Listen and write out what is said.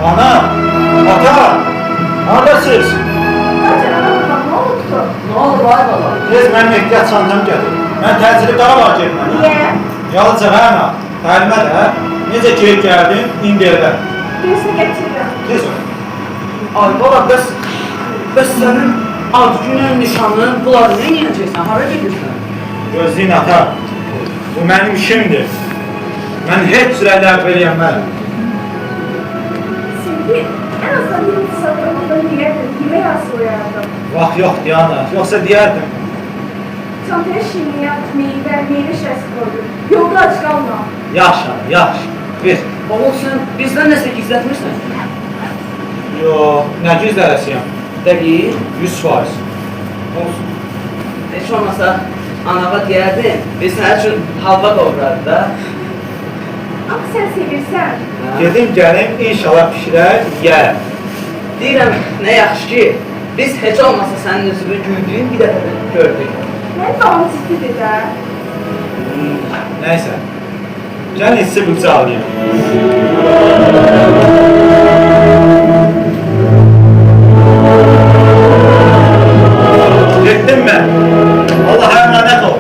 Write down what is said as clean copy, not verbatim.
Ana, ata, neredesiniz? Ne oldu? Ne oldu vay baba? Tez mənim ehtiyat çantam gəlir. Mən təcili Qarabağ getməliyim. Niye? Yalnızca hə, təlimə də, necə gelib gəldim, indi evdə. Birisini getirirəm. Tez ol. Ay baba bəs sənin ad günün, nişanın, bunları nə edəcəksən? Hara gedirsən? Gözləyin ata, bu mənim işimdir. Mən heç cürə ləğv eləyəməm. Şimdi en azından bir satırmadan diyerdim. Yemeği hazırlayardım. Vaxt yox, Diana, yoxsa deyərdim. Çantaya şirniyat, meyve, meyve şişesi koydum. Yolda aç kalma. Yaxşı, ana, yaxşı. Ver. Oğul sən bizdən nəsə gizlətmirsən? Yox, nə gizlərəsiyəm? Dəqiq. 100%. Olsun. Heç olmasa anava deyərdin, biz sənin üçün halva qovurardı da. Ama sen sevirsen. Gedim gəlim, inşallah pişirər, yiyər. Deyirəm, nə yaxşı ki, biz heç olmasa sənin üzünü güldüyün bir dəfə də gördük. Ben babam istedi de. Nəysə. Gəlin sizə bıçaq alayım. Getdim mən. Allah'a emanet ol.